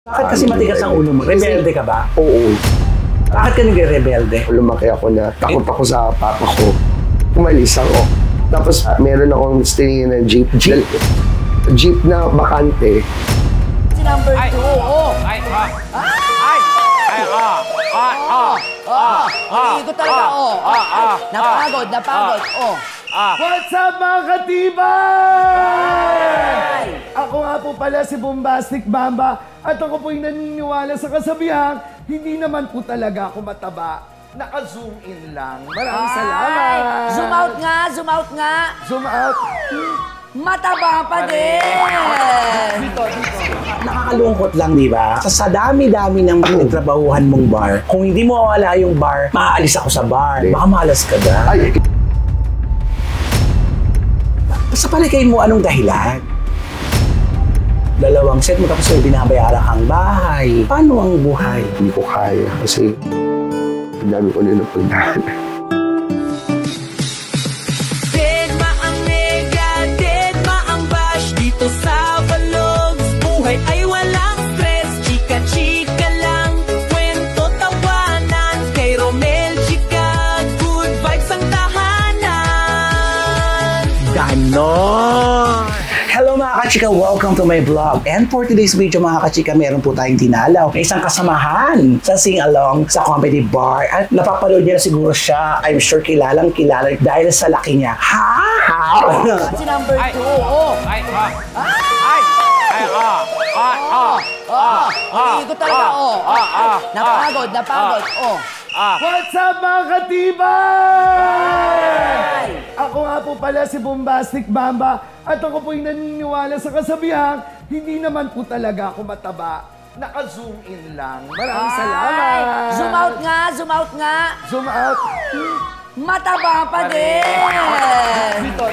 Bakit kasi matigas ang ulo mo? Rebelde ka ba? Oo. Bakit ka nagre-rebelde? Lumaki ako na takot ako sa papa ko. Umalis ako. Tapos meron akong stay na jeep. Jeep na bakante. Si number 2. Ikot talaga, Napagod. What's up mga katibay? Ako nga po pala si Bombastic Bamba at ako po'y naniniwala sa kasabihang hindi naman po talaga ako mataba. Naka-zoom in lang. Maraming salamat. Zoom out nga. Zoom out. Mataba pa din. Dito. Nakakalungkot lang, di ba? Sa dami-dami ng pinagtrabahuhan mong bar, kung hindi mo wala yung bar, maaalis ako sa bar. Baka malas ka na. Ay. Sa palagay mo, anong dahilan? 2 set mo tapos may binabayaran kang bahay. Paano ang buhay? Hindi ko kaya kasi ang dami ko na napagdaan. Deadma ang mega, deadma ang bash. Dito sa Vlogs, buhay ay walang stress. Chika-chika lang, kwento tawanan. Kay Romel Chika, good vibes ang tahanan. Ganon! Hello mga kachika! Welcome to my vlog. And for today's video mga kachika, meron po tayong dinalaw na isang kasamahan sa sing-along sa comedy bar. At napapanood niya na siguro siya. I'm sure kilalang kilala dahil sa laki niya. Si number 2. Ikot talaga, Napagod. What's up mga katibay? Ako nga po pala si Bombastic Bamba at ako po'y naniniwala sa kasabihang hindi naman po talaga ako mataba. Naka-zoom in lang. Maraming salamat. Zoom out nga. Zoom out. Mataba pa din. Dito.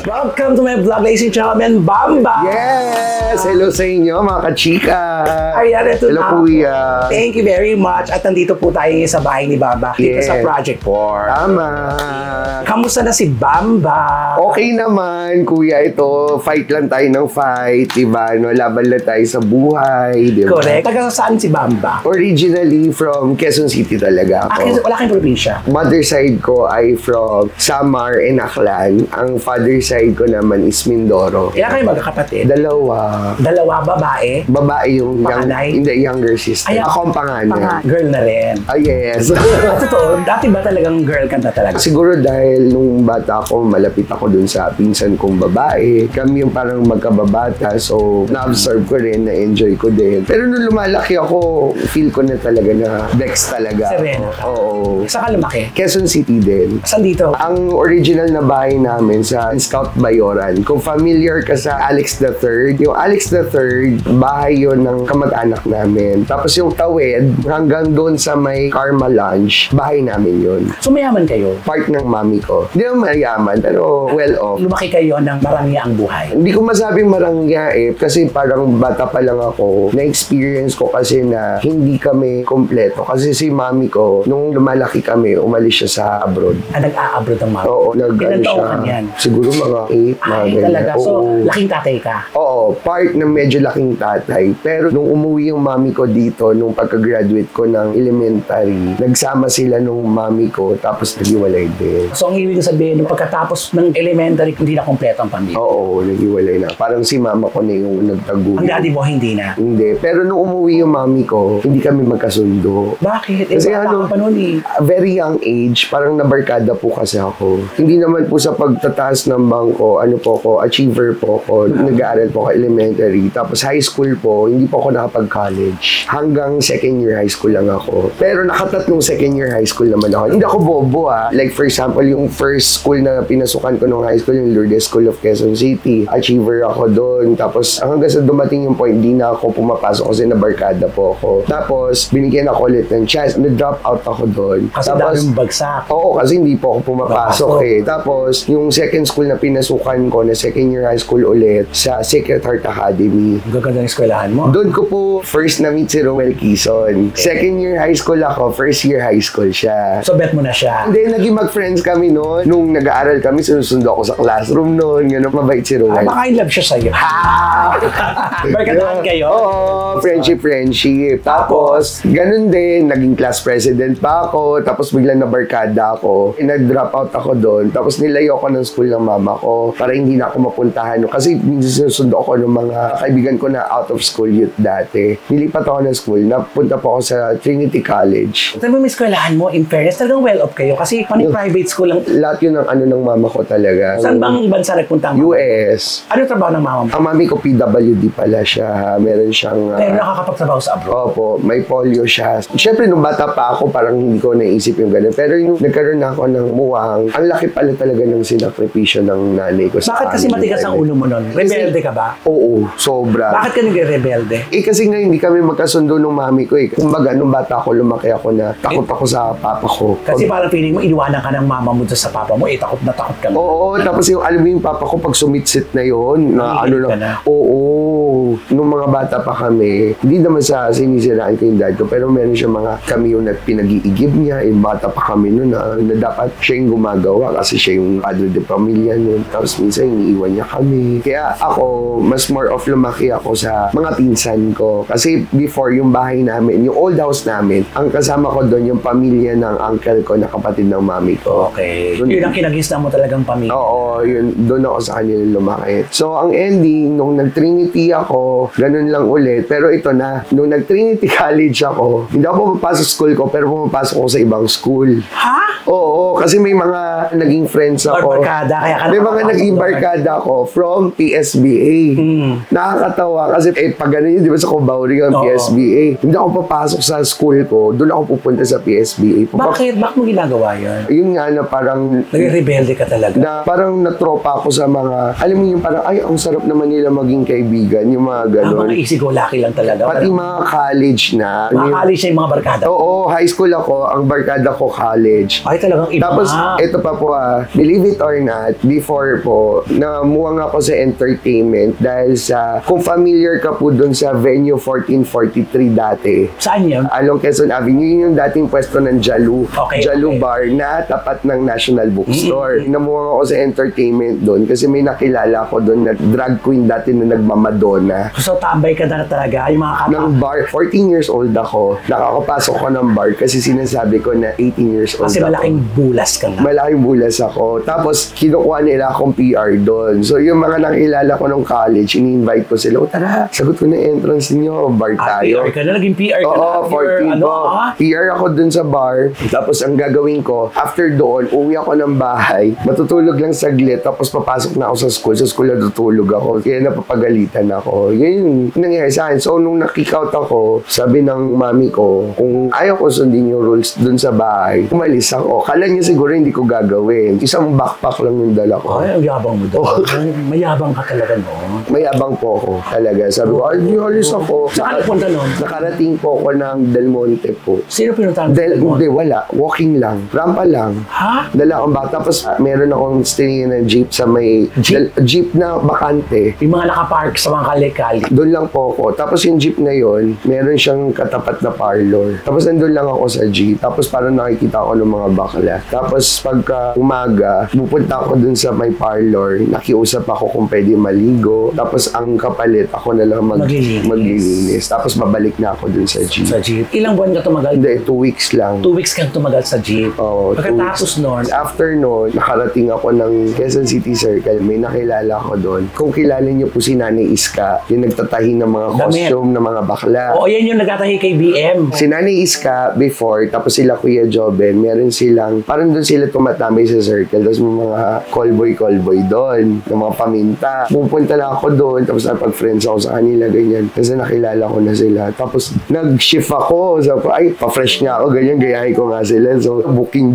Welcome to my vlog, ladies and gentlemen, Bamba! Yes! Hello sa inyo mga kachika. Ayan, ito Hello na. kuya. Thank you very much. At nandito po tayo ngayon sa bahay ni Bamba. Dito Yes. sa Project 4. Tama. Kamusta na si Bamba? Okay naman, kuya. Ito, fight lang tayo ng fight, diba? No, laban lang tayo sa buhay, diba? Correct. Taga saan si Bamba? Originally from Quezon City talaga ako. Wala kayong probinsya? Mother side ko ay from Samar and Aklan. Ang father side ko naman is Mindoro. Ilan kayo magkakapatid? 2. 2 babae? Babae yung Panganay? hindi, younger sister. Ay, Ako ang panganay. Girl na rin. Ah, yes. Totoo, dati ba talagang girl ka na talaga? Siguro dahil nung bata ako, malapit ako dun sa pinsan kong babae. Kami yung parang magkababata. So, na-absorb ko rin, na-enjoy ko din. Pero nung lumalaki ako, feel ko na talaga na Bex talaga. Serena. Oo. Saan ka lumaki? Quezon City din. Saan dito? Ang original na bahay namin sa Scout Bayoran. Kung familiar ka sa Alex III, yung Alex III, bahay yon ng kamag-anak namin. Tapos yung Tawid, hanggang doon sa may Karma Lounge, bahay namin yon. So mayaman kayo? Part ng mami ko. Hindi naman mayaman, pero well off. Lumaki kayo ng marangya ang buhay? Hindi ko masabing marangya kasi parang bata pa lang ako. Na-experience ko kasi na hindi kami kompleto. Kasi si mami ko, nung lumalaki kami, umalis siya sa abroad. Nag-a-abroad ang mami? Oo, Ilan nag-ano taon siya. ka niyan? Siguro mga 8, mga Ay, ganyan. talaga. So, Oo. laking tatay ka? Oo, part ng medyo laking tatay. Pero nung umuwi yung mami ko dito, nung pagka-graduate ko ng elementary, nagsama sila nung mami ko, tapos naghiwalay din. So, ang ibig sabihin, nung pagkatapos ng elementary, hindi na kompleto ang pamilya? Oo, naghiwalay na. Parang si mama ko na yung nagtagulo. Ang daddy mo, hindi na? Hindi. Pero nung umuwi yung mami ko, hindi kami magkasundo. Bakit? Kasi bata ano, ka pa nun eh. very young age, parang nabarkada po kasi ako. Hindi naman po sa pagtataas ng bangko, ano po ako, achiever po ako. Nag-aaral po ako elementary. Tapos high school po, hindi po ako nakapag-college. Hanggang second year high school lang ako. Pero nakatatlong second year high school naman ako. Hindi ako bobo Like for example, yung first school na pinasukan ko nung high school, yung Lourdes School of Quezon City. Achiever ako doon. Tapos hanggang sa dumating yung point, di na ako pumapasok kasi nabarkada po ako. Tapos binigyan ako ulit ng chance. Na-drop out ako doon. Kasi Tapos, daming bagsak. oo, kasi hindi po ako pumapasok Tapos, yung second school na pinasukan ko, na second year high school ulit, sa Sacred Heart Academy. Ang gaganda ng eskwelahan mo. Doon ko po first na-meet si Rowel Quezon. Second year high school ako, first year high school siya. So, bet mo na siya. Hindi, naging mag-friends kami noon. Nung nag-aaral kami, sinusundo ako sa classroom noon. Gano'n, mabait si Rowel. Baka in love siya sa'yo. Ha! Barkadahan kayo? Oo, friendship. Tapos, ganun din, naging class president pa ako. Tapos, biglang nabarkada ako. Nag-drop out ako doon. Tapos, nilayo ako ng school ng mama ko para hindi na ako mapuntahan. Kasi, sinusundo ako ng mga kaibigan ko na out of school youth dati. Nilipat ako ng school. Napunta po ako sa Trinity College. Sabi mo, eskwelahan mo, in fairness, talagang well-off kayo. Kasi, private school lang. Lahat yun ang ano ng mama ko talaga. Saan bang bansa nagpunta ang mama? US. Ano trabaho ng mama mo? Ang mami ko, PWD pala siya. Meron siyang... Pero nakakapagtrabaho sa abroad. Opo, may polio siya. Siyempre, nung bata pa ako, parang hindi ko naisip yung gano'n. Pero yung nagkaroon na ako ng muwang, ang laki pala talaga ng sinakripisyo ng nanay ko sa Bakit kasi amin. matigas ang ulo mo nun? Rebelde ka ba? Oo, sobra. Bakit ka nagre-rebelde? Kasi nga hindi kami magkasundo ng mami ko eh. Kumbaga, nung bata ako, lumaki ako na takot ako sa papa ko. Kasi parang feeling mo, iwanan ka ng mama mo doon sa papa mo, takot na takot ka. Oo, tapos yung alam mo yung papa ko pag sumitsit na yun, na ano Ka lang. na. Oo, nung mga bata pa kami, hindi naman sa sinisiraan ko yung dad ko, pero meron siya mga cameo na pinag-iigib niya, yung bata pa kami noon na dapat siya yung gumagawa kasi siya yung padre de pamilya noon. Tapos minsan iniiwan niya kami. Kaya ako, mas more of lumaki ako sa mga pinsan ko. Kasi before yung bahay namin, yung old house namin, ang kasama ko doon yung pamilya ng uncle ko na kapatid ng mami ko. Okay. Yun ang kinagisna mo talagang pamilya. Oo, yun, doon ako sa kanila lumaki. So, ang ending, nung nag-Trinity ako, ganun lang ulit. Pero ito na, nung nag-Trinity College ako, hindi ako pumapasok sa school ko, pero pumapasok ako sa ibang school. Ha? Oo, kasi may mga naging friends ako. Or barkada, kaya ka May mga nakapasok naging doon. barkada ako from PSBA. Nakakatawa kasi pag gano'n yun, di ba sa Cubao rin ang Oo. PSBA. Hindi ako papasok sa school ko, doon ako pupunta sa PSBA. Bakit? Bakit mo ginagawa yun? Yun nga na parang Nagre-rebelde ka talaga. na parang natropa ako sa mga, alam mo yung parang, ay, ang sarap naman nila maging kaibigan, yung mga gano'n. Mga easy-go-lucky lang talaga. Pati mga college na. Mga college na yung mga barkada. Oo, high school ako, ang barkada ko college. Ay, talagang iba. Tapos, ito pa po believe it or not, before po, namuwang ako sa entertainment dahil sa, kung familiar ka po dun sa Venue 1443 dati, Saan yun? along Quezon Avenue, yun yung dating pwesto ng Jalu. Okay, Jalu okay. Bar na tapat ng National Bookstore. Namuwang ako sa entertainment doon kasi may nakilala ko doon na drag queen dati na nagmamadonna. So, tambay ka na talaga. Yung mga kata. Ng bar, 14 years old ako. Nakakapasok ko ng bar kasi sinasabi ko na 18 years old Kasi ako. malaking bulas ka nga. Malaking bulas ako. Tapos, kinukuha nila akong PR doon. So, yung mga nakilala ko nung college, ini-invite ko sila, tara, sagot ko na entrance niyo, bar tayo. PR ka na, naging PR ka na. Oo, 14 ano, po. PR ako dun sa bar. Tapos ang gagawin ko, after doon, uwi ako ng bahay, matutulog lang saglit, tapos papasok na ako sa school. Sa school natutulog ako. Kaya napapagalitan ako. Yun yung nangyari sa akin. So, nung nakick out ako, sabi ng mami ko, kung ayaw ko sundin yung rules dun sa bahay, umalis ako. Kala niya siguro hindi ko gagawin. Isang backpack lang yung dala ko. Ay, ang yabang mo doon. Mayabang ka talaga, no? Mayabang po ako talaga. Sabi ko, ay, di alis ako. Saan ka punta nun? Nakarating po ako ng Del Monte po. Sino pinuntahan mo? Hindi, wala. Walking lang. Rampa lang. Ha? Dala akong bag. Tapos meron akong stingy na jeep sa may... Jeep na bakante. Yung mga nakapark sa mga kali-kali. Doon lang po ako. Tapos yung jeep na yon, meron siyang katapat na parlor. Tapos nandun lang ako sa jeep. Tapos parang nakikita ako ng mga bakla. Tapos pagka umaga, pupunta ako dun sa may parlor. Nakiusap ako kung pwede maligo. Tapos ang kapalit, ako na lang maglilinis. Tapos babalik na ako dun sa jeep. Sa jeep. Ilang buwan ka tumagal? Hindi, 2 weeks lang. 2 weeks kang tumagal sa jeep. Oo, Pagkatapos 2 weeks. nun, After nun, nakarating ako ng Quezon City Circle. May nakilala ko doon. Kung kilala niyo po si Nanay Iska, yung nagtatahi ng mga Damit. costume ng mga bakla. oo, yan yung nagtatahi kay BM. Si Nanay Iska, before, tapos sila Kuya Joben, meron silang, parang doon sila tumatambay sa circle. Tapos may mga callboy doon, ng mga paminta. Pupunta lang ako doon, tapos napag-friends ako sa kanila, ganyan. Kasi nakilala ko na sila. Tapos nag-shift ako. Sabi ko, ay, pa-fresh nga ako, ganyan, gayahin ko nga sila. So, booking,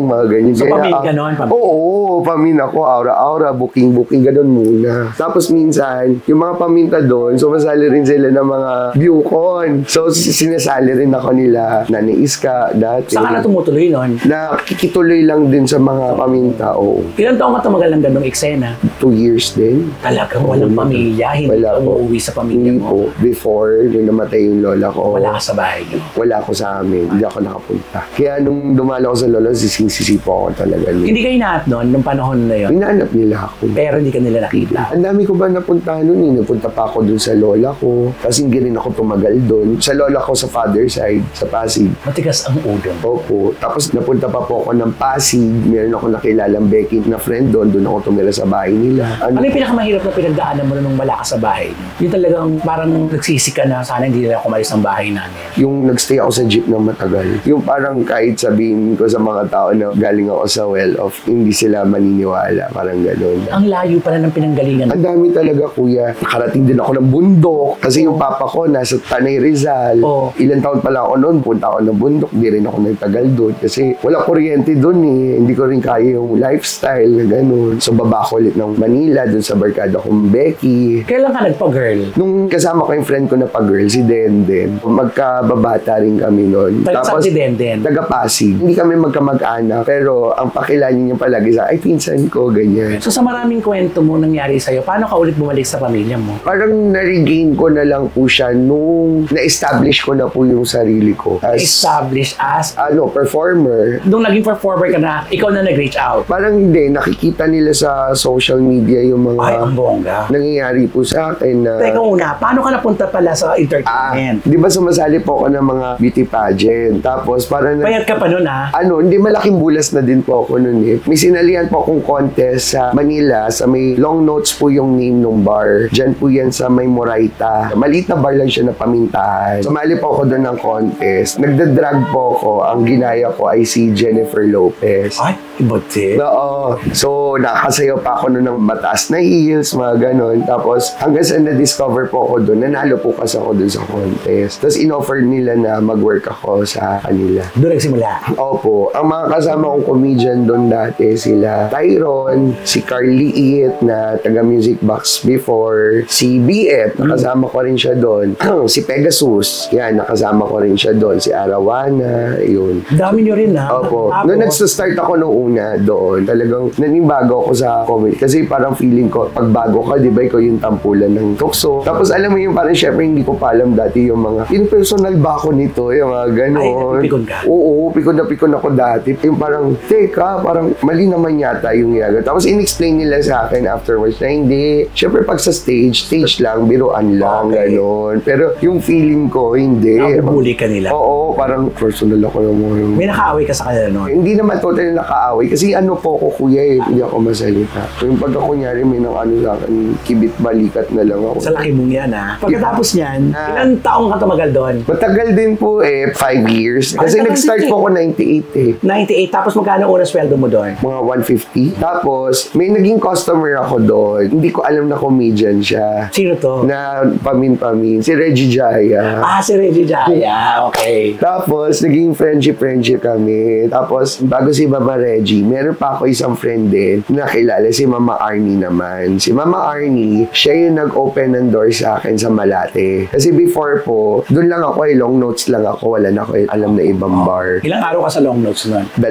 mga ganyan. So, Kaya, pamin ka nun? Oo, pamin ako, aura-aura, booking, ganun muna. Tapos minsan, yung mga paminta pumunta doon, sumasali rin sila ng mga viewcon. So, sinasali rin ako nila Nani Iska dati. Saan ka na tumutuloy nun? Nakikituloy lang din sa mga pamintao. Ilang taong ka tumagal ng ganong eksena? 2 years din. Talagang walang pamilya, hindi Wala ka po. umuwi sa pamilya Hindi mo. po. Before, nung namatay yung lola ko, Wala ka sa bahay niyo. wala ako sa amin. Hindi ako nakapunta. Kaya nung dumalo ako sa lola, sising-sisi po ako talaga. Hindi kayo naat noon, nung panahon na yun. Inaanap nila ako. Pero hindi ka nila nakita. Ang dami ko ba napuntahan nun eh. Napunta pa ako dun sa lola ko. Kasi hindi rin ako tumagal dun. Sa lola ko sa father side, sa Pasig. Matigas ang udon. Opo. Tapos napunta pa po ako ng Pasig. Meron ako nakilalang Becky na friend doon. Doon ako tumira sa bahay nila. Ano yung pinakamahirap na pinagdaanan mo nung wala ka sa bahay niyo? Yung talagang parang nagsisi ka na sana hindi nila ako malis ng bahay namin. Yung nagstay ako sa jeep ng matagal. Yung parang kahit sabihin ko sa mga tao na galing ako sa well-off, hindi sila maniniwala. Parang gano'n. Ang layo pala ng pinanggalingan. Ang dami talaga, kuya. Nakarating din ako ng bundok. Kasi yung papa ko nasa Tanay Rizal. Oo. Ilang taon pala ako noon, punta ako ng bundok. Di rin ako nagtagal doon. Kasi wala kuryente doon eh. Hindi ko rin kaya yung lifestyle na gano'n. So baba ko ulit ng Manila, doon sa barkada kong Becky. Kailan ka nagpa-girl? Nung kasama ko yung friend ko na pa-girl, si Denden. Magkababata rin kami noon. Saan si Denden? Taga-Pasig. Hindi kami magkamag-anak. Pero ang pakilala niya palagi sa, ay pinsan ko, ganyan. So sa maraming kwento mo nangyari sa'yo, paano ka ulit bumalik sa pamilya mo? Parang na-regain ko na lang po siya nung na-establish ko na po yung sarili ko as Established as, performer. nung naging performer ka na, ikaw na nag-reach out. Parang hindi, nakikita nila sa social media yung mga Ay, ang bongga. nangyayari po sa akin na Teka una, paano ka napunta pala sa entertainment? di ba sumasali po ako ng mga beauty pageant. Tapos parang Payat ka pa nun ha? hindi malaking bulas na din po ako nun eh. May sinalihan po akong contest sa Manila, sa may Long Notes po yung name ng bar. Diyan po yan sa may Moraita. Maliit na bar lang siya na pamintahan. Sumali po ako doon ng contest. Nagda-drag po ako. Ang ginaya ko ay si Jennifer Lopez. Ay, iba din. Oo. So, nakasayaw pa ako noon ng mataas na heels, mga ganon. Tapos, hanggang sa na-discover po ako doon, nanalo po kasi ako doon sa contest. Tapos, in-offer nila na mag-work ako sa kanila. Doon nagsimula. Opo. Ang mga kasama kong comedian doon dati, sila Tyron, si Carly It na taga Music Box before, si BF, nakasama ko rin siya doon. Si Pegasus, yan, nakasama ko rin siya doon. Si Arawana, yun. Dami nyo rin ha? Opo. Tapos, Noong nagsa-start ako noong una doon, talagang nanibago ako sa comedy. Kasi parang feeling ko, pag bago ka, di ba, ikaw yung tampulan ng tukso. Tapos alam mo yung parang syempre hindi ko pa alam dati yung mga, yung personal ba ako nito, yung mga gano'n. Ay, pikon ka? Oo, pikon ako dati. Yung parang, teka, parang mali naman yata yung yaga. Tapos in-explain nila sa akin afterwards na hindi. Syempre pag sa stage lang, biruan lang, Okay. gano'n. Pero yung feeling ko, hindi. nakabuli ka nila. Oo, parang personal ako naman. May nakaaway ka sa kanila noon. Hindi naman totally nakaaway. Kasi ano po ko, kuya eh, hindi ako masalita. So yung pagka kunyari may nang ano sa akin, kibit balikat na lang ako. Sa laki mong yan ha? Pagkatapos niyan, Ah. ilang taong ka tumagal doon? Matagal din po eh, 5 years. Kasi Ay, nag-start tagal po ako 98 eh. 98, tapos magkano unang sweldo mo doon? Mga 150. Tapos, may naging customer ako doon. Hindi ko alam na comedian siya. Sino to? Na pamin-pamin. Si Reggie Jaya. Si Reggie Jaya. Okay. Tapos, naging friendship kami. Tapos, bago si Mama Reggie, meron pa ako isang friend din na kilala, si Mama Arnie naman. Si Mama Arnie, siya yung nag-open ng door sa akin sa Malate. Kasi before po, doon lang ako long notes lang ako. Wala na ako alam na ibang bar. Ilang araw ka sa long notes noon? 2,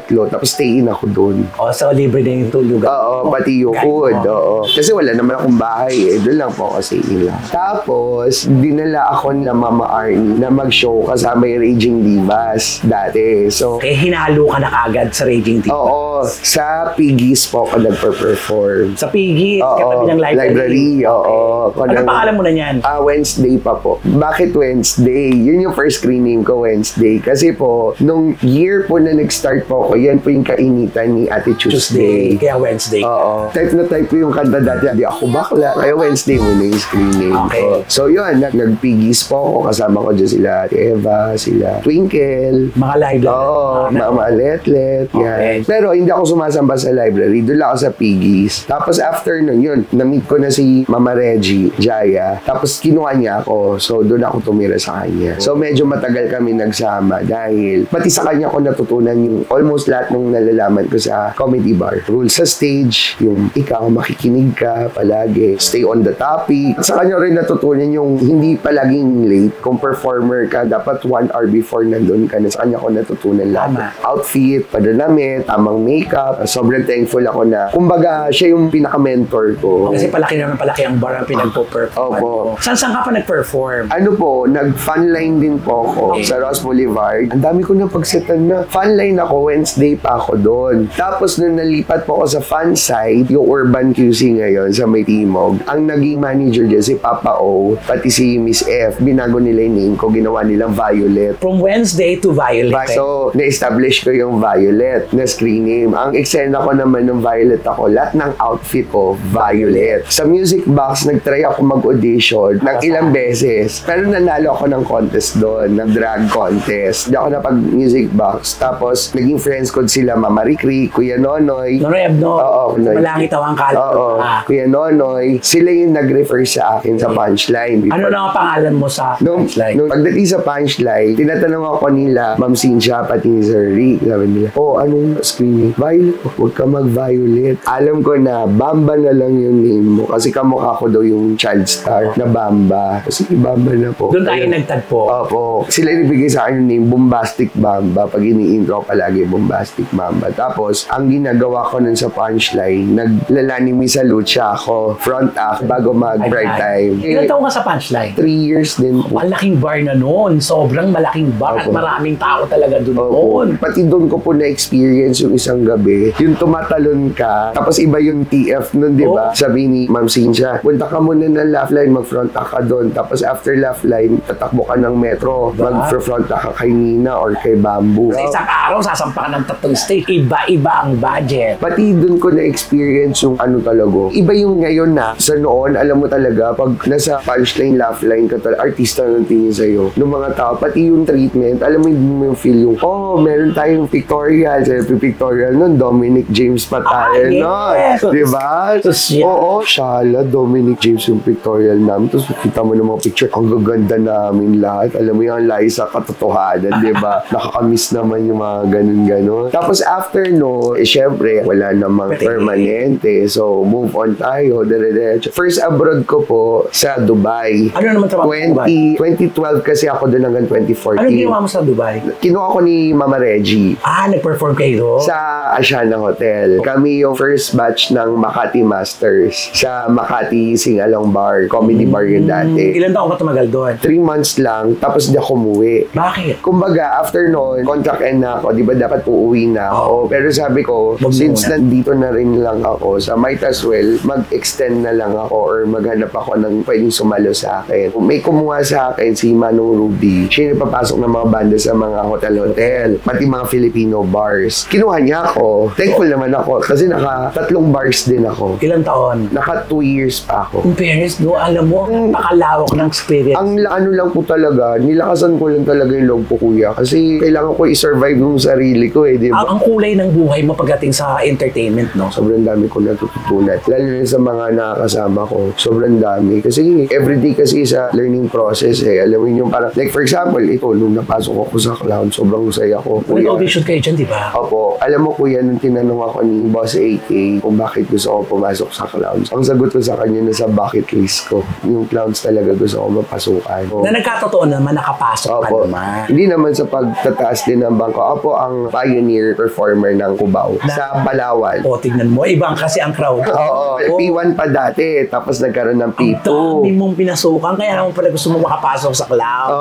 3, tapos stay in ako doon. O, so libre din yung tulog. Oo, pati yung food. Oo. Kasi wala naman akong bahay eh. Doon lang po ako stay in lang. Tapos, dinala ako na Mama Arnie na mag-show kasama yung Raging Divas dati. So, Kaya hinalo ka na kagad sa Raging Team. oo, sa Piggies po ako nagpa-perform. Sa Piggy, katabi ng library. oo. Ano pangalan mo na yan? Wednesday pa po. Bakit Wednesday? Yun yung first screen name ko, Wednesday. Kasi po, nung year po na nag-start po ako, yan po yung kainitan ni Ate Tuesday. Kaya Wednesday. Oo. Type na type ko yung kanta dati. Di ako bakla. Kaya Wednesday mo na yung screen name Okay. ko. So yun, nag-Piggies po ako. Kasama ko dyan sila Eva, sila Twinkle. Mga live lang. Oo, Mama Letlet. Okay. Yan. Pero hindi ako sumasamba sa library. Doon lang ako sa Piggies. Tapos after nun, yun, na-meet ko na si Mama Reggie Jaya. Tapos kinuha niya ako. So doon ako tumira sa kanya. So medyo matagal kami nagsama dahil pati sa kanya ko natutunan yung almost lahat ng nalalaman ko sa comedy bar. Rules sa stage, yung ikaw makikinig ka palagi, stay on the the topic. Sa kanya rin natutunan yung hindi palaging late. Kung performer ka, dapat 1 hour before nandun ka na. Sa kanya ko natutunan lahat. Outfit, padunamit, tamang makeup. Sobrang thankful ako na, kumbaga, siya yung pinaka-mentor ko. Kasi palaki naman palaki ang bar ang pinagpo-perform. Opo. Saan ka pa nag-perform? Ano po, nag-funline din po ako sa Ross Boulevard. Ang dami ko na pagsitan na. Funline ako, Wednesday pa ako doon. Tapos nung nalipat po ako sa fun side, yung Urban QC ngayon sa May Timog, ang naging manager dyan si Papa O, pati si Miss F, binago nila yung name ko, ginawa nilang Violet. From Wednesday to Violet. So, na-establish ko yung Violet na screen name. Ang eksena ko naman ng Violet ako, lahat ng outfit ko, Violet. Sa Music Box, nag-try ako mag-audition ng ilang beses. Pero nanalo ako ng contest doon, ng drag contest. Hindi ako napag-Music Box. Tapos, naging friends ko sila, Mama Rikri, Kuya Nonoy. Nonoy Abno. Oo, Nonoy. Malangit ako ang kalat. Oo, Kuya Nonoy. Sila yung nag-refer sa akin sa punchline. Ano lang ang pangalan mo sa punchline? Nung pagdating sa punchline, tinatanong ako nila, Ma'am Cynthia, pati ni Sir Rick. Sabi nila, anong screening? Violet, huwag ka mag-Violet. Alam ko na, Bamba na lang yung name mo. Kasi kamukha ko daw yung child star na Bamba. Kasi Bamba na po. Doon tayo nagtagpo. Opo. Sila ibigay sa akin yung name, Bombastic Bamba. Pag ini-intro palagi, Bombastic Bamba. Tapos, ang ginagawa ko nun sa punchline, naglalani sa lucha ako, front act, bago mag-prime time. Ilan taong ka sa punchline? 3 years din po. Malaking bar na noon. Sobrang malaking bar. At maraming tao talaga doon noon. Pati doon ko po na-experience yung isang gabi. Yung tumatalon ka, tapos iba yung TF nun, di ba? Sabi ni Ma'am Cynthia, punta ka muna ng laugh line, mag-front act ka doon. Tapos after laugh line, tatakbo ka ng metro. Mag-front act ka kay Nina or kay Bamboo. Sa isang araw, sasampa ka ng 3 stage. Iba-iba ang budget. Pati doon ko na-experience yung ano talaga. Iba yung ngayon na. Sa noon, alam mo talaga, pag nasa punchline, laugh line ka talaga, artista ng tingin sa'yo. Ng mga tao, pati yung treatment, alam mo yung feel yung, meron tayong pictorial. Sa pictorial nun, Dominic James pa tayo nun. Diba? Oo, Shala, Dominic James yung pictorial namin. Tapos kita mo ng mga picture, ang gaganda namin lahat. Alam mo yung lahi sa katotohanan, diba? Nakakamiss naman yung mga ganun-ganun. Tapos after syempre, wala namang permanente. So, move on tayo. Dire-diretso. First abroad ko po sa Dubai. Ano naman sa Dubai? 2012 kasi ako doon hanggang 2014. Ano ginawa mo sa Dubai? Kinuha ko ni Mama Reggie. Nag-perform kayo? Sa Asiana Hotel. Kami yung first batch ng Makati Masters sa Makati Sing-Along Bar. Comedy bar yun dati. Ilan taon ka tumagal doon? 3 months lang, tapos di ako umuwi. Bakit? Kumbaga, after noon, contract end na ako. Di ba dapat uuwi na ako? Pero sabi ko, since nandito na rin lang ako, might as well, mag-extend na lang ako or maghanap ako ng pwedeng sumalo sa akin. May kumuha sa akin si Manong Ruby. Siya yung papasok ng mga banda sa mga hotel-hotel, pati mga Filipino bars. Kinuha niya ako. Thankful naman ako kasi naka 3 bars din ako. Ilang taon? Naka 2 years pa ako. In fairness, alam mo, napakalawak ng experience. Ang ano lang po talaga, nilakasan ko lang talaga yung loob ko, kuya. Kasi kailangan ko i-survive yung sarili ko di ba? Ang kulay ng buhay mo pagdating sa entertainment, no? Sobrang dami ko natututunan. Lalo na sa mga nakakasama ko. Sobrang dami. Kasi everyday kasi sa learning process Alam mo yung parang, like for example, ito, nung napasok ako sa clown, sobrang saya ko. Nag-audition kayo dyan, di ba? Opo. Alam mo, kuya, nung tinanong ako ni Boss AK kung bakit gusto ko pumasok sa clowns, ang sagot ko sa kanya na sa bucket list ko. Yung clowns talaga gusto ko mapasukan. Na nagkatotoo naman, nakapasok ka naman. Hindi naman sa pagtataas din ng bangko. Ako ang pioneer performer ng Cubao sa Palawan. Tignan mo. Ibang kasi ang crowd. Oo. P1 pa dati. Tapos nagkaroon ng P2. Ang dami mong pinasukan. Kaya naman pala gusto mo makapasok sa clowns.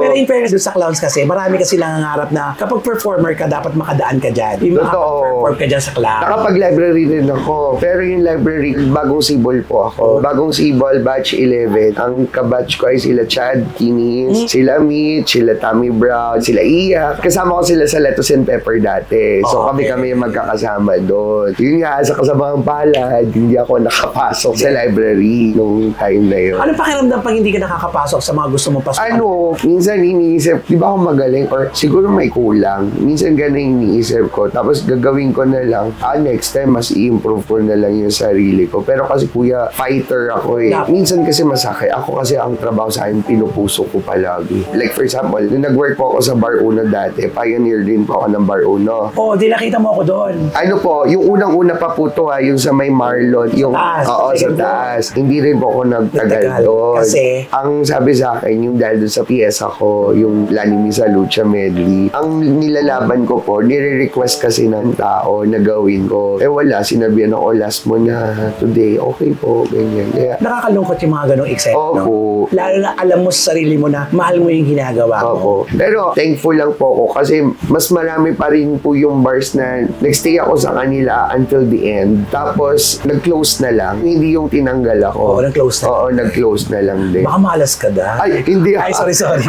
Pero in fairness sa clowns kasi, marami kasi nangangarap na kapag performer ka, dapat makadaan ka dyan. Yung makapag-perform ka dyan sa clowns. Nakapag-library rin ako. Pero yung library, bagong sibol po ako. Bagong sibol, batch 11. Ang kabatch ko ay sila Chad Kinis, sila Mitch, sila Tommy Brown, sila Iya. Kasama ko sila sa Lettuce and Pepper dati. So kami yung magkakasama doon. Yun nga, sa kasamang palad, hindi ako nakapasok sa library nung time na yun. Ano pakiramdam pag hindi ka nakakapasok sa mga gusto mong pasukan? Minsan iniisip, di ba ako magaling? Or siguro may kulang. Minsan ganun iniisip ko. Tapos gagawin ko na lang, next time mas i-improve ko na lang yung sarili ko. Pero kasi kuya, fighter ako Minsan kasi masakit. Ako kasi ang trabaho sa akin, pinupuso ko palagi. Like for example, nung nag-work po ako sa Bar Uno dati, pioneer din po ako ng Bar Uno. Di nakita mo ako doon. Yung unang-una pa po to yung sa may Marlon. Yung, sa taas. Plus. Hindi rin po ako nagtagal Nagtagal. doon. Kasi? Ang sabi sa akin, yung dahil doon sa piyesa ko, yung Lani Misa Lucha medley, ang nilalaban ko po, nire-request kasi ng tao na gawin ko. Eh wala, sinabihan ako, last mo na today, okay po, ganyan. Kaya, Nakakalungkot yung mga ganong eksena, Opo. no? Lalo na alam mo sa sarili mo na mahal mo yung ginagawa mo. Opo. Pero thankful lang po ako kasi mas marami pa rin po yung bars na nagstay ako sa kanila until the end. Tapos, nag-close na lang. Hindi yung tinanggal ako. Oo, nag-close na. Oo, nag-close na lang din. Baka malas ka da. Ay, hindi. Ay, sorry.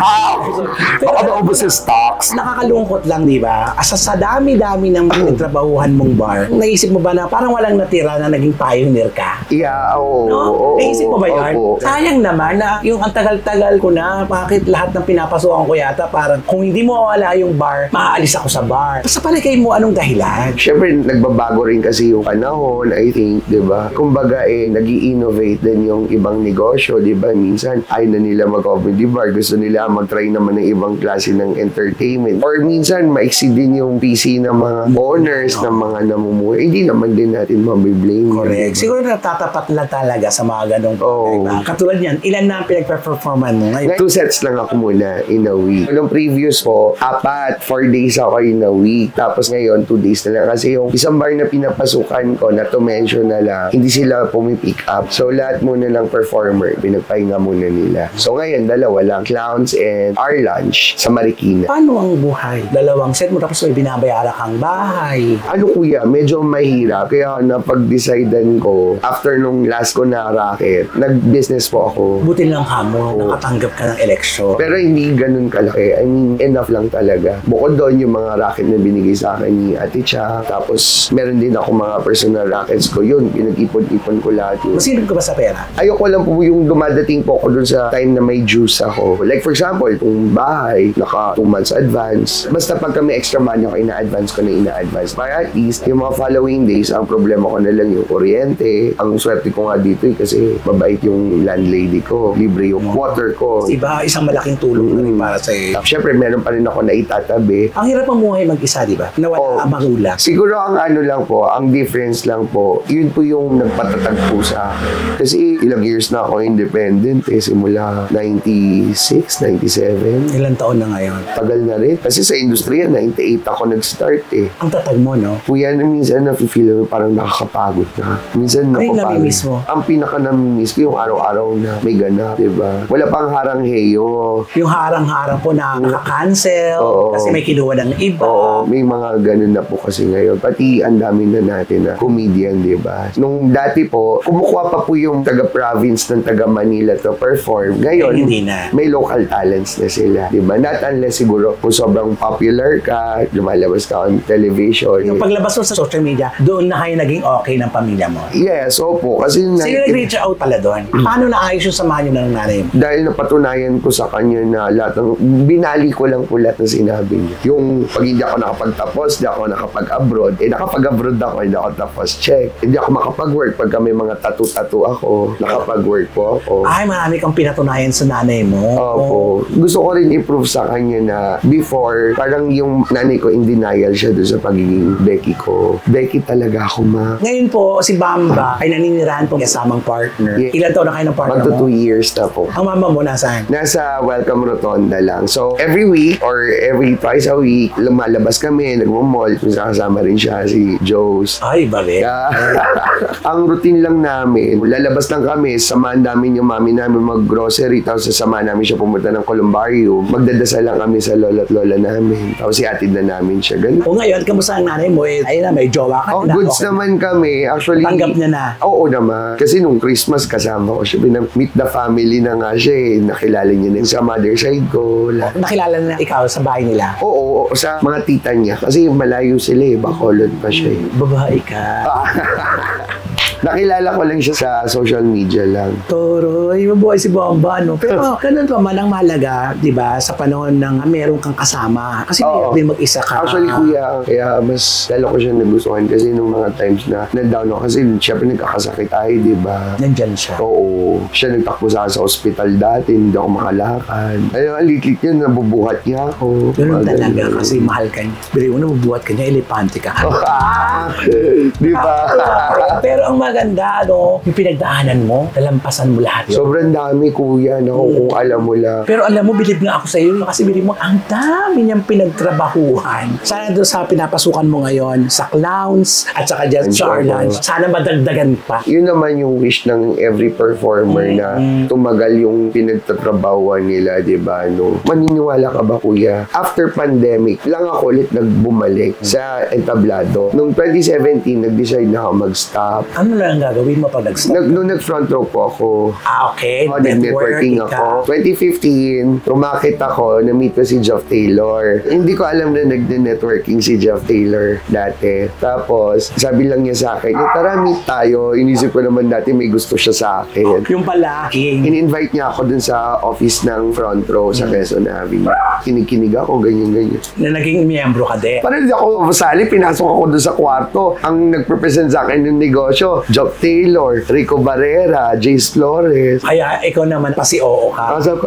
Baka maubos sa stocks. Nakakalungkot lang, di ba? Sa dami-dami ng pinagtrabahuhan mong bar, naisip mo ba na parang walang natira na naging pioneer ka? Yeah, oo. No? Oo, Naisip mo ba yun? opo. Sayang naman na yung ang tagal-tagal ko na, bakit lahat ng pinapasukan ko yata parang kung hindi mo wala yung bar, maaalis ako sa bar. Sa palagay mo, anong dahilan? Siyempre, nagbabago rin kasi yung panahon, I think, di ba? Kumbaga, nag-i-innovate din yung ibang negosyo, di ba? Minsan, ayaw na nila mag-comedy bar. Gusto nila mag-try naman ng ibang klase ng entertainment. Or minsan, maiksi din yung PC ng mga owners, ng mga namumuhay. Hindi naman din natin mabiblame. Correct. Siguro natatapat lang talaga sa mga ganong Oo. diba? Katulad yan, ilan na ang pinag-performan mo ngayon? 2 sets lang ako muna in a week. Nung previous po, 4 days ako in a week. Tapos ngayon, 2 days na lang. Kasi yung isang bar na pinapasukan ko, na to mention na lang, hindi sila pumipick up. So, lahat muna ng performer, pinagpahinga muna nila. So, ngayon, dalawa lang. Clowns and our lunch sa Marikina. Paano ang buhay? 2 set mo tapos may binabayaran kang bahay. Ano kuya, medyo mahirap. Kaya napag-decidean ko, after nung last ko na racket, nag-business po ako. Buti lang ka mo, nakatanggap ka ng eleksyon. Pero hindi ganun kalaki. I mean, enough lang talaga. Bukod doon yung mga racket na binigay sa akin ni Ate Cha. Tapos, meron din ako mga personal rackets ko. Yun, pinag-ipon-ipon ko lahat yun. Masinop ka ba sa pera? Ayoko lang po yung dumadating po ako dun sa time na may juice ako. Like for example, kung bahay, naka 2 months advance. Basta pag kami extra money ako, ina-advance ko na ina-advance. Para at least, yung mga following days, ang problema ko na lang yung kuryente. Ang swerte ko nga dito kasi mabait yung landlady ko. Libre yung water ko. Iba, isang malaking tulong na rin para sa iyo. Siyempre, meron pa rin ako na itatabi. Ang hirap ang buhay mag-isa, di ba? Na wala ang magulang. Siguro ang ano lang po, ang difference lang po, yun po yung nagpatatag po sa akin. Kasi ilang years na ako independent simula 96, 97. Ilang taon na ngayon? Tagal na rin. Kasi sa industriya, 98 ako nag-start Ang tatag mo, no? Kuya, minsan nafe-feel mo parang nakakapagod na. Minsan Ano yung napapagod. namimiss mo? Ang pinaka namimiss ko yung araw-araw na may ganap, diba? Wala pang harang heyo. Yung harang-harang po na naka-cancel Oo. kasi may kinuha ng iba. Oo, may mga ganun na po kasi ngayon. Pati ang dami na natin na comedian, di ba? Nung dati po, kumukuha pa po yung taga-province ng taga-Manila to perform. Ngayon, Hindi na. may local talents na sila, di ba? Not unless siguro kung sobrang popular ka, lumalabas ka on television. Yung paglabas mo sa social media, doon na kayo naging okay ng pamilya mo. Yes, opo. Kasi Sino nag-reach out pala doon? Paano naayos yung samahan nyo ng nanay mo? dahil napatunayan ko sa kanya na lahat ng, binali ko lang po lahat ng sinabi niya. Yung pag hindi ako nakapagtapos, hindi ako nakapag-abroad. Nakapag-abroad ako, hindi ako tapos check. Hindi ako makapag-work pagka may mga tattoo-tattoo ako. Nakapag-work po ako. Ay, marami kang pinatunayan sa nanay mo. Opo. Gusto ko rin i-prove sa kanya na before, parang yung nanay ko in denial siya doon sa pagiging Becky ko. Becky talaga ako, ma. Ngayon po, si Bamba ay naninirahan po kasamang partner. Yeah. Ilan taon na kayo ng partner Magto mo? 2 years na po. Ang mama mo nasaan? Nasa Welcome Rotonda lang. So, every week or every twice a week, lumalabas kami, nagmamall. Minsan kasama rin siya, si Joes. Ay, balik. Ang routine lang namin, lalabas lang kami, samahan namin yung mami namin mag-grocery, tapos sasamahan namin siya pumunta ng columbarium. Magdadasal lang kami sa lola at lola namin. Tapos iatid na namin siya. Ganun. O ngayon, kamusta ang nanay mo? Ayun na, may jowa ka Oh, na. goods Okay. naman kami. Actually, Tanggap niya na. Oo naman. Kasi nung Christmas kasama ko siya. Meet the family na nga siya eh. Nakilala niya na sa mother side ko. Nakilala na ikaw sa bahay nila. Oo, sa mga tita niya. Kasi malayo sila eh. Bacolod pa siya eh. Babae ka. Nakilala ko lang siya sa social media lang. Toroy, mabuhay si Bomba, no? Pero ganun pa man ang mahalaga, di ba, sa panahon ng meron kang kasama. Kasi Oo. mahirap din mag-isa ka. Actually, kuya, kaya mas lalo ko siya nagustuhan kasi nung mga times na na-down ako. Kasi syempre nagkakasakit tayo, di ba? Nandyan siya. Oo. Siya nagtakbo sa akin sa ospital dati, hindi ako makalakad. Ayun, ang liit niya, nabubuhat niya ako. Ganun Mga talaga ganun. kasi mahal ka niya. Bili mo na mabuhat ka niya, elepante ka. Di ba? Pero ang maganda, no? Yung pinagdaanan mo, nalampasan mo lahat yun. Sobrang dami, kuya, no, kung alam mo lang. Pero alam mo, bilib nga ako sa iyo kasi bilib mo, ang dami niyang pinagtrabahuhan. Sana doon sa pinapasukan mo ngayon, sa clowns at saka dyan sa Charlans, sana madagdagan pa. Yun naman yung wish ng every performer na tumagal yung pinagtatrabahuan nila, di ba? No? Maniniwala ka ba, kuya? After pandemic, lang ako ulit nagbumalik sa entablado. Noong 2017, nag-decide na ako mag-stop. Ano lang ang gagawin mo pag nag-stop? Nung nag-front row po ako, Okay. nag-networking ako. 2015, rumakit ako, na-meet ko si Geoff Taylor. Hindi ko alam na nag-networking si Geoff Taylor dati. Tapos, sabi lang niya sa akin, tara meet tayo. Inisip ko naman dati may gusto siya sa akin. Yung pala, In-invite niya ako dun sa office ng front row sa Quezon Avenue. Kinig-kinig ako, ganyan-ganyan. na naging miyembro ka din. Parang hindi ako masali, pinasok ako dun sa kwarto. Ang nagpresent sa akin ng negosyo, Geoff Taylor, Rico Barrera, Jace Flores. Kaya ikaw naman pa si Oo ka. Sabi ko,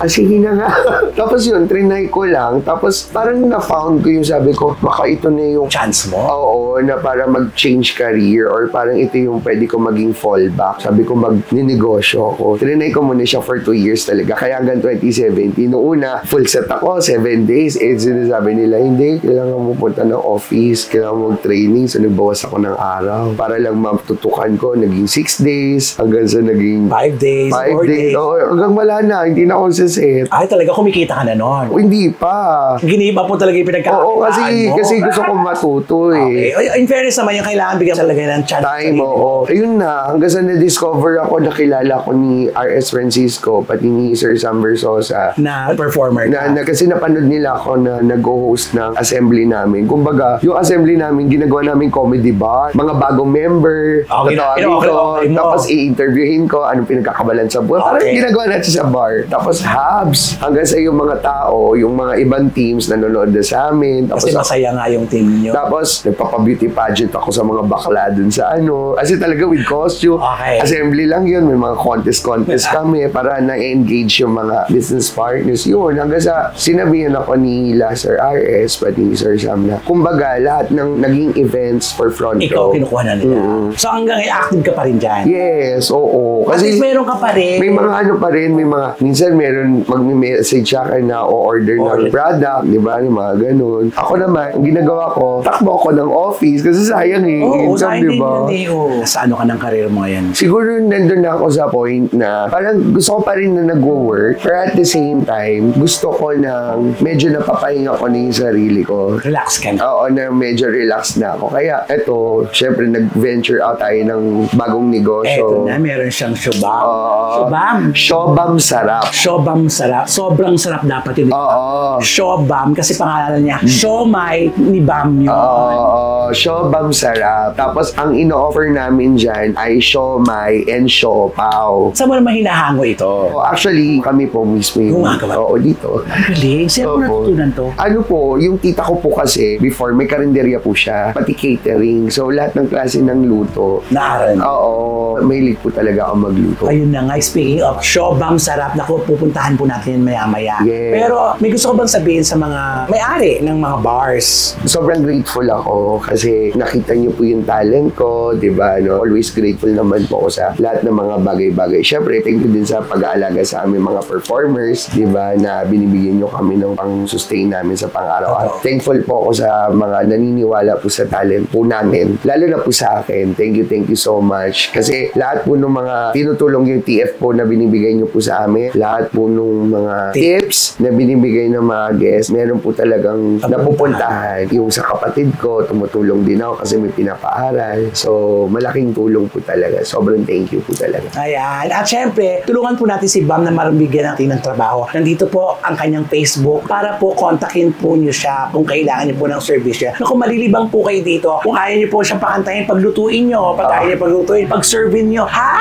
sige na nga. Tapos yun, trinay ko lang. Tapos parang na-found ko yung sabi ko, baka ito na yung Chance mo? Oo, na para mag-change career or parang ito yung pwede ko maging fallback. Sabi ko, mag-ninegosyo ako. Trinay ko muna siya for 2 years talaga. Kaya hanggang 2017, noong una, full set ako, 7 days. Sinasabi nila, hindi, kailangan mo punta ng office, kailangan mo mag-training. So, nagbawas ako ng araw. Para lang matutukan ko, naging 6 days, hanggang sa naging 5 days, 4 days. Oo, hanggang wala na, hindi na ako saset. Ay, talaga kumikita ka na nun. Hindi pa. Giniba po talaga yung pinagkakakitaan Oo, mo. kasi gusto ko matuto eh. Okay. In fairness naman, yung kailangan bigyan talaga ng chance. Time, oo. Ayun na, hanggang sa na-discover ako, nakilala ko ni R.S. Francisco, pati ni Sir Sam Versosa. Na performer ka. Kasi napanood nila ako na nag-host ng assembly namin. Kumbaga, yung assembly namin, ginagawa namin comedy bar, mga bagong member, Okay, tatawagin okay ko, mo. tapos i-interviewin ko anong pinagkakabalan sa buhay. Parang Okay. ginagawa natin sa bar. Tapos hubs, hanggang sa yung mga tao, yung mga ibang teams nanonood na sa amin. Tapos Kasi masaya nga yung team nyo. tapos, nagpapa-beauty pageant ako sa mga bakla dun sa ano. Kasi talaga with costume. Okay. Assembly lang yun. May mga contest kami para na-engage yung mga business partners. Yun, hanggang sa sinabihan ako ni Sir R.S. pati ni Sir Sam na, kumbaga, lahat ng naging events for front Ikaw row. kinukuha na nila. So hanggang active ka pa rin dyan. Yes, oo. At least meron ka pa rin. May mga ano pa rin, may mga, minsan meron mag-message sa akin na o-order ng product, di ba? Yung mga ganun. Ako naman, ang ginagawa ko, takbo ako ng office kasi sayang eh. Oo, Minsan, sayang di din ba? yun eh. Oo. Sa ano ka ng karir mo ngayon? Siguro nandun na ako sa point na parang gusto ko pa rin na nag-work, pero at the same time, gusto ko na medyo napapahinga ko na yung sarili ko. Relax ka na. Oo, na medyo relax na ako. Kaya eto, syempre nag-venture out tayo ng bagong negosyo. Eto na, meron siyang shobam. Oo. Shobam. Shobam sarap. Shobam sarap. Sobrang sarap dapat yun. Oo. Shobam kasi pangalan niya. Siomay ni Bam yun. Oo, shobam sarap. Tapos ang ino-offer namin dyan ay siomay and siopaw. Saan mo naman hinahango ito? Oh, actually, kami po mismo yung Gumagawa. Oo, dito. Ang galing. Saan mo Opo. natutunan to? Ano po, yung tita ko po kasi, before, may karinderya po siya, pati catering. So, lahat ng klase ng luto. Naaral mo. Oo, mahilig po talaga ako magluto. Ayun na nga, speaking of Shobam sarap, naku, pupuntahan po natin maya-maya. Yes. Pero may gusto ko bang sabihin sa mga may-ari ng mga bars? Sobrang grateful ako kasi nakita niyo po yung talent ko, di ba? No? Always grateful naman po ako sa lahat ng mga bagay-bagay. Siyempre, thank you din sa pag-aalaga sa aming mga performers, di ba? Na binibigyan niyo kami ng pang-sustain namin sa pang-araw-araw. Thankful po ako sa mga naniniwala po sa talent po namin. Lalo na po sa akin. Thank you so much. Kasi lahat po ng mga tinutulong yung TF po na binibigay niyo po sa amin, lahat po ng mga tips na binibigay ng mga guests, meron po talagang napupuntahan. Yung sa kapatid ko, tumutulong din ako kasi may pinapaaral. So, malaking tulong po talaga. Sobrang thank you po talaga. Ayan. At syempre, tulungan po natin si Bam na marambigyan natin ng trabaho. Nandito po ang kanyang Facebook para po kontakin po niyo siya kung kailangan niyo po ng service niya. Kung malilibang po kayo dito, kung ayaw niyo po siyang pakantahin, paglutuin niyo, pag ayaw niyo paglutuin, pag-servin niyo, ha?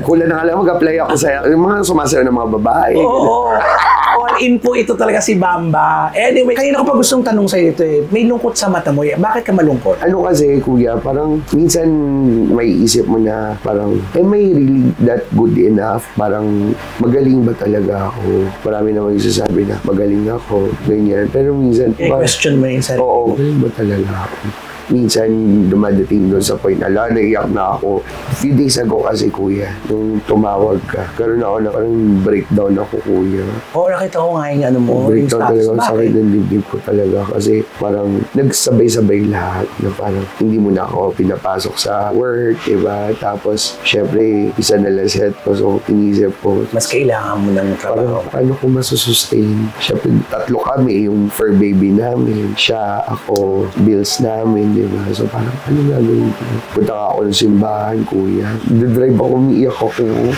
Kulang na nga lang mag-apply ako sa yung mga sumasayaw ng mga babae. Oo. All in po ito talaga si Bamba. Anyway, kanina ko pa gustong tanong sa'yo ito eh. May lungkot sa mata mo. Bakit ka malungkot? Ano kasi, kuya, parang minsan may isip mo na parang, am I really that good enough? Parang magaling ba talaga ako? Marami naman yung sasabi na magaling ako, ganyan. Pero minsan, Question mo yun sa oo, magaling ba talaga ako? minsan dumadating doon sa point na naiyak na ako. Few days ago kasi kuya, nung tumawag ka, karoon ako na parang breakdown ako kuya. Oo, nakita ko nga yung ano mo, yung Breakdown status. talaga, ang sakit Bakit? ng dibdib ko talaga kasi parang nagsabay-sabay lahat na parang hindi mo na ako pinapasok sa work, diba? Tapos, syempre, isa na lang set ko, so inisip ko, Mas kailangan mo ng trabaho. paano ko masusustain? Syempre, 3 kami, yung fur baby namin, siya, ako, bills namin, diba? So parang, ano gagawin ko? Punta ka ako ng simbahan, kuya. Drive ako, umiiyak ako.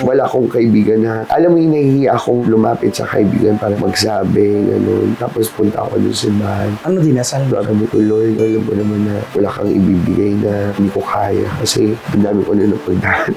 Wala akong kaibigan na, alam mo yung nahihiya akong lumapit sa kaibigan para magsabi, gano'n. Tapos punta ako ng simbahan. Ano dinasal mo? Sabi ko, Lord, alam mo naman na wala kang ibibigay na hindi ko kaya kasi ang dami ko na napagdaan.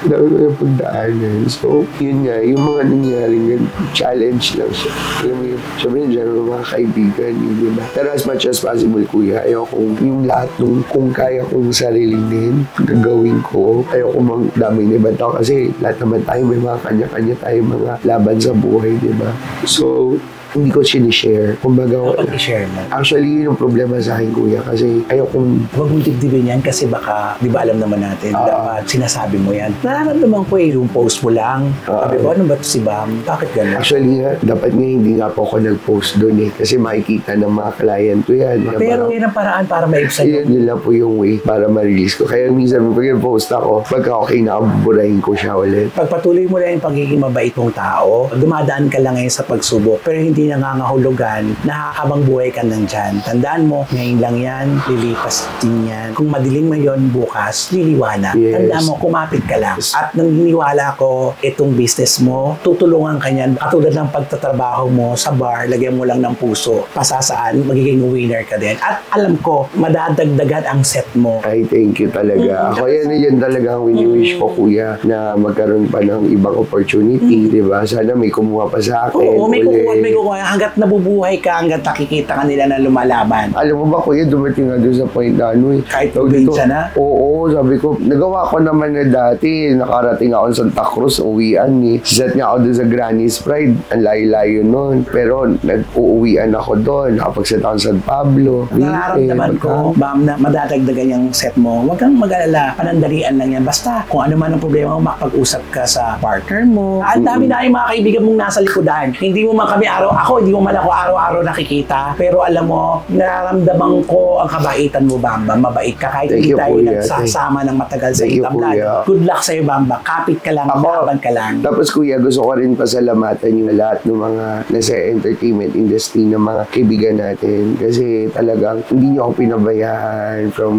Ang dami ko na napagdaanan. So, yun nga, yung mga nangyaring yan, challenge lang siya. Alam mo yun, sabi niya dyan, mga kaibigan, yun, diba? Pero as much as possible, kuya, ayaw kong yung lahat nung kung kaya kong sarilinin, gagawin ko. Ayaw kong mang daming na ibang tao kasi lahat naman tayo may mga kanya-kanya tayo mga laban sa buhay, diba? So, hindi ko sinishare. Kumbaga, Dapat i-share mo. actually, yun yung problema sa akin, kuya. Kasi ayaw kong Huwag mong dibdibin yan kasi baka, di ba alam naman natin, dapat sinasabi mo yan. Nararamdaman ko yung post mo lang. Sabi ko, ano ba ito si Bam? Bakit gano'n? actually nga, dapat nga hindi nga po ako nag-post doon eh. Kasi makikita ng mga client ko yan. Pero yan ang paraan para maibsan Yun, yun lang po yung way para ma-release ko. Kaya minsan, pag post ako, pagka okay na, buburahin ko siya ulit. Pagpatuloy mo lang yung pagiging mabait mong tao, dumadaan ka lang ngayon sa pagsubok, pero hindi nangangahulugan na habang buhay ka nandyan. Tandaan mo, ngayon lang yan, lilipas din yan. Kung madilim mo yun bukas, liliwanag. Yes. Tandaan mo, kumapit ka lang. At naniniwala ko, itong business mo, tutulungan ka niyan. Katulad ng pagtatrabaho mo sa bar, lagyan mo lang ng puso. Pasasaan, magiging winner ka din. At alam ko, madadagdagan ang set mo. Ay, thank you talaga. Ako yan talaga ang wini-wish ko, kuya, na magkaroon pa ng ibang opportunity, di ba? Sana may kumuha pa sa akin. Oo, may ulit. kukuha, may kukuha. Hanggat nabubuhay ka, hanggat nakikita ka nila na lumalaban. Alam mo ba, kuya, dumating nga doon sa point na ano eh. Kahit Tawag dito, probinsya na? Oo, sabi ko, nagawa ko naman na dati. Nakarating ako sa Santa Cruz, uwian eh. Set nga ako doon sa Granny's Pride. Ang layo-layo nun. Pero nag-uuwian ako doon. Nakapag-set ako sa San Pablo. Nararamdaman ko, Bam, na madadagdagan yung set mo. Huwag kang mag-alala. Panandalian lang yan. Basta, kung ano man ang problema mo, makapag-usap ka sa partner mo. Ang dami na yung mga kaibigan mong nasa likodan. Hindi mo man kami hindi mo man ako araw-araw nakikita. Pero alam mo, nararamdaman ko ang kabaitan mo, Bamba. Mabait ka kahit Thank hindi you, tayo kuya. nagsasama ng matagal sa Thank you, itamlan. kuya. Good luck sa'yo, Bamba. Kapit ka lang, laban ka lang. Tapos kuya, gusto ko rin pasalamatan yung lahat ng mga nasa entertainment industry ng mga kaibigan natin. Kasi talagang hindi niyo ako pinabayaan from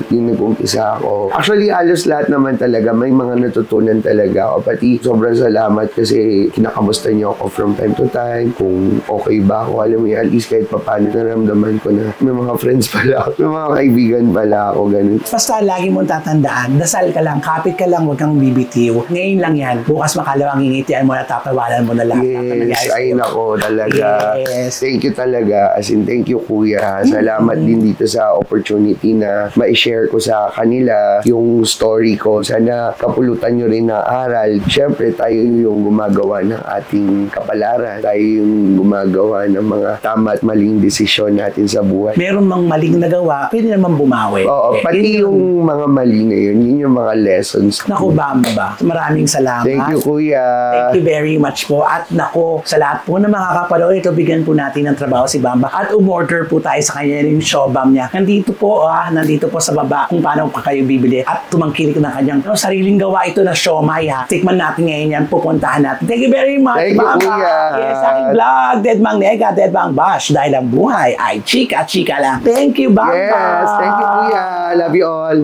yung nag-umpisa ako. Actually, halos lahat naman talaga. May mga natutunan talaga ako. Pati sobrang salamat kasi kinakamusta niyo ako from time to time. Kung okay ba ako, alam mo at least kahit paano naramdaman ko na may mga friends pala ako. May mga kaibigan pala ako. Ganun. Basta lagi mong tatandaan, dasal ka lang, kapit ka lang, huwag kang bibitiw. Ngayon lang yan, bukas makalawang ingitian mo na tatawanan mo na lahat. Yes, ay nako talaga. Yes. Thank you talaga. As in, thank you kuya. Salamat din dito sa opportunity na ma-share ko sa kanila yung story ko. Sana kapulutan nyo rin ng aral. Siyempre, tayo yung gumagawa ng ating kapalaran. Tayo yung gumagawa ng mga tama at maling desisyon natin sa buhay. Meron mang maling nagawa, pwede naman bumawi. Oo, pati yung mga mali na yun yung mga lessons. Naku, Bamba, maraming salamat. Thank you kuya. Thank you very much po. At nako, sa lahat po na makakapanood, ito bigyan po natin ng trabaho si Bamba. At umorder po tayo sa kanya yung showbam niya. Nandito po sa baba kung paano pa kayo bibili. At tumangkilik ng kanyang sariling gawa ito na siomay ha. Tikman natin ngayon yan, pupuntahan natin. Thank you very much, Thank you, Bamba. kuya. Yes, aking vlog, Dead Mang Nega, Dead Mang Bash. Dahil ang buhay ay chika-chika lang. Thank you, Bamba. Yes, thank you kuya. Love you all.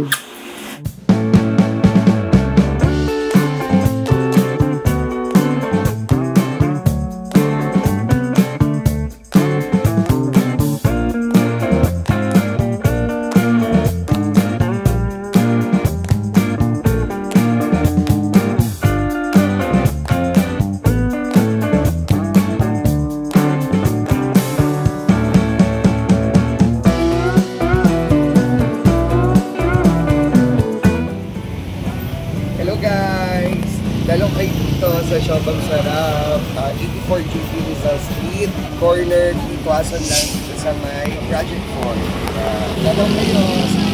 Hello guys! Dalong kayo dito sa Siobang Sarap, 84 GP Rizal Street, corner dito asan lang dito sa may Project 4. Dalong kayo!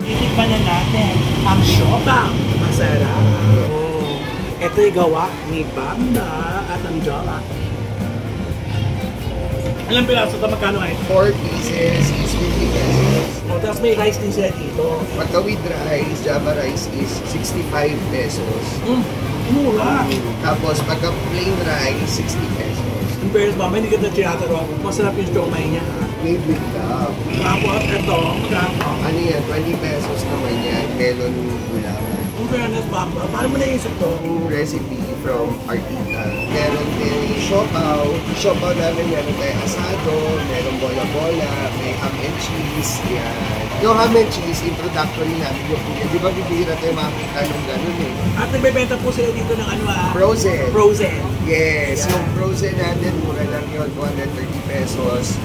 Titikman na natin ang siopang masarap. Oh. Ito'y gawa ni Banda at ang Jola. Ilang piraso ito? Magkano ay? 4 pieces is 50 pesos. Oh, tapos may rice din sila dito. Pagka with rice, Java rice is 65 pesos. Mura. Tapos pagka plain rice, 60 pesos. Ang fairness ba, hindi ka na tiyataro. Masarap yung siomay niya. Made with love. Tapos ito, magkano? Ano yan, 20 pesos naman yan. Melon gulaman. Ang fairness ba, paano mo naisip to? Yung recipe from Artita. Meron din siopaw. Siopaw namin meron tayo asado, meron bola-bola, may ham and cheese. Yan. Yung ham and cheese, introductory namin yung kuya. Di ba bibihira tayo makakita ng ganun eh. At nagbebenta po sila dito ng ano Frozen. Frozen. Yes, Yeah. yung frozen natin, mura lang yun, 230 pesos.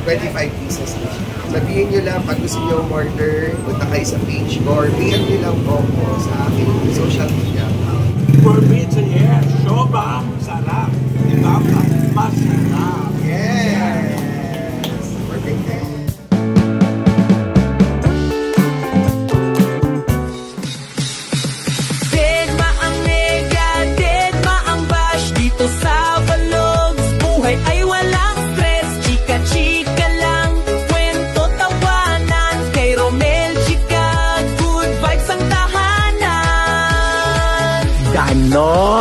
25 pieces na siya. Sabihin nyo lang, pag gusto nyo order, punta kayo sa page ko or PM nyo lang po sa aking social media account. For pizza, yes. Siopang sarap. Banda, masarap. Yes! Perfect. Dedma ang mega, dedma ang bash. Dito sa Vlogs, buhay ay walang stress. Chika-chika lang, kwento tawanan. Kay Romel, chika, good vibes ang tahanan. Ganon!